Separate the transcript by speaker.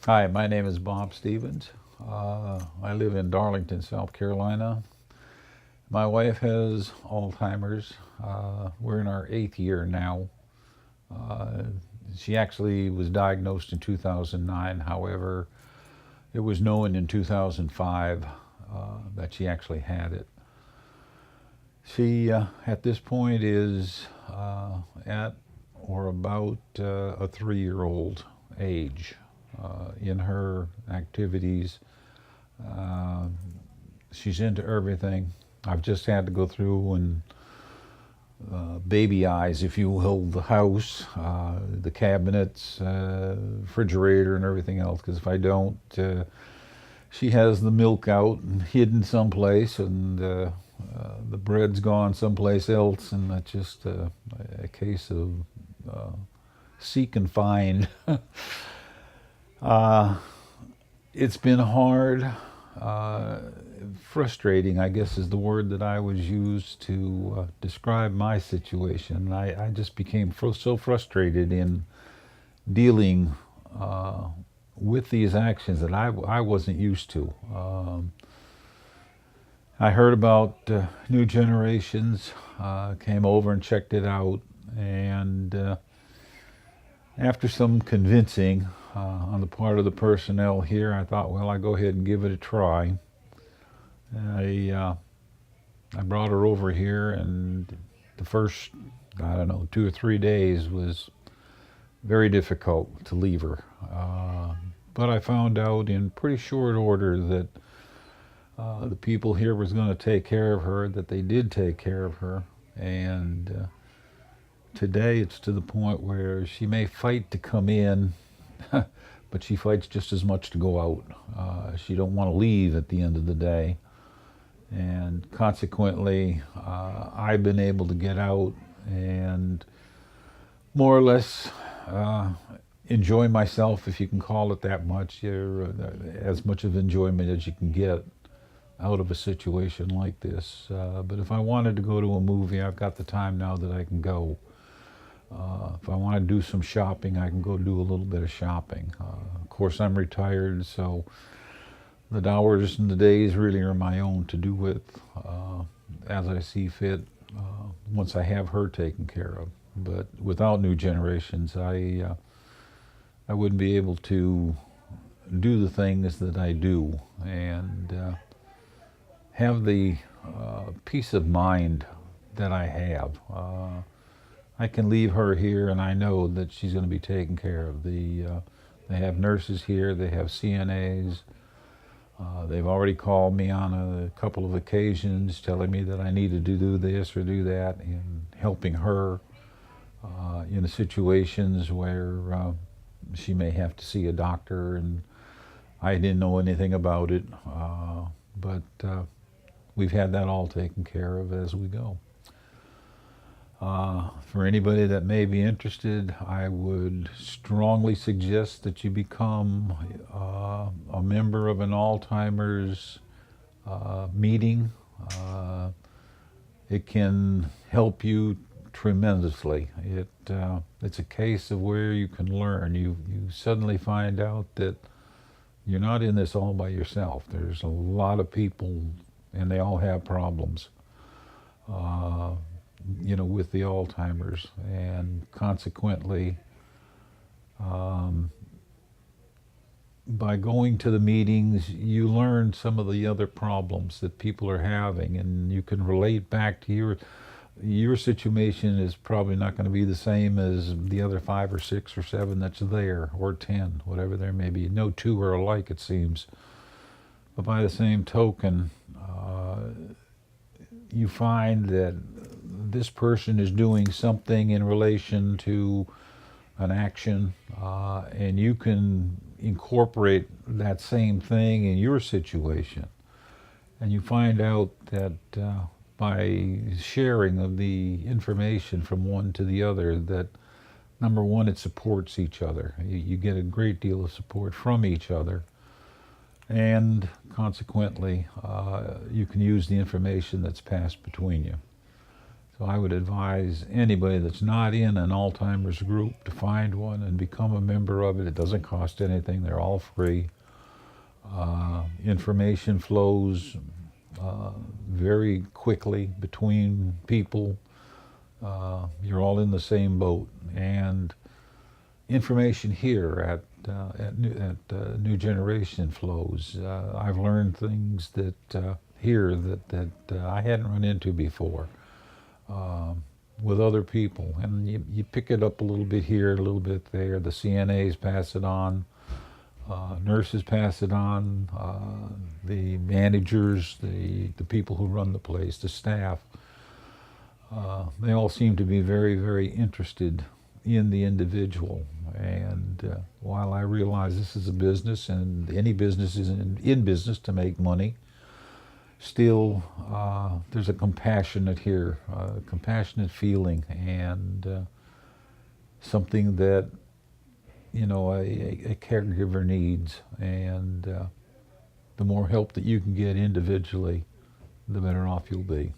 Speaker 1: Hi, my name is Bob Stevens. I live in Darlington, South Carolina. My wife has Alzheimer's. We're in our 8th year now. Uh, she actually was diagnosed in 2009. However, it was known in 2005 that she actually had it. She, at this point, is at or about a 3 year old age in her activities. Uh, she's into everything. I've just had to go through and baby eyes, if you will, the house, the cabinets, refrigerator, and everything else. Because if I don't, she has the milk out and hidden someplace, and the bread's gone someplace else, and that's just a case of uh, seek and find. uh, it's been hard. Uh, Frustrating, I guess, is the word that I was used to describe my situation. I just became so frustrated in dealing with these actions that I wasn't used to. I heard about New Generations, came over and checked it out, and after some convincing on the part of the personnel here, I thought, well, I'll go ahead and give it a try. I I brought her over here, and the first, I don't know, 2 or 3 days was very difficult to leave her. But I found out in pretty short order that the people here was going to take care of her, that they did take care of her, and today it's to the point where she may fight to come in, but she fights just as much to go out. She don't want to leave at the end of the day. And consequently, I've been able to get out and more or less enjoy myself, if you can call it that much. As much of enjoyment as you can get out of a situation like this. But if I wanted to go to a movie, I've got the time now that I can go. If I want to do some shopping, I can go do a little bit of shopping. Of course, I'm retired, so the hours and the days really are my own to do with as I see fit once I have her taken care of. But without New Generations, I wouldn't be able to do the things that I do and have the peace of mind that I have. I can leave her here, and I know that she's going to be taken care of. They have nurses here. They have CNAs. They've already called me on a couple of occasions telling me that I needed to do this or do that, and helping her in situations where she may have to see a doctor, and I didn't know anything about it, but we've had that all taken care of as we go. For anybody that may be interested, I would strongly suggest that you become a member of an Alzheimer's meeting. It can help you tremendously. It's a case of where you can learn. You suddenly find out that you're not in this all by yourself. There's a lot of people, and they all have problems. With the Alzheimer's, and consequently, by going to the meetings, you learn some of the other problems that people are having, and you can relate back to your situation is probably not going to be the same as the other 5 or 6 or 7 that's there, or 10, whatever there may be. No two are alike, it seems. But by the same token, you find that this person is doing something in relation to an action, and you can incorporate that same thing in your situation. And you find out that by sharing of the information from one to the other, that number one, it supports each other. You get a great deal of support from each other. And consequently, you can use the information that's passed between you. So I would advise anybody that's not in an Alzheimer's group to find one and become a member of it. It doesn't cost anything. They're all free. Information flows very quickly between people. You're all in the same boat, and information here at New Generation flows. I've learned things that here that I hadn't run into before with other people, and you pick it up a little bit here, a little bit there. The CNAs pass it on. Nurses pass it on, the managers, the people who run the place, the staff, they all seem to be very, very interested in the individual. And while I realize this is a business and any business is in business to make money, still there's a compassionate feeling, and something that a caregiver needs, and the more help that you can get individually, the better off you'll be.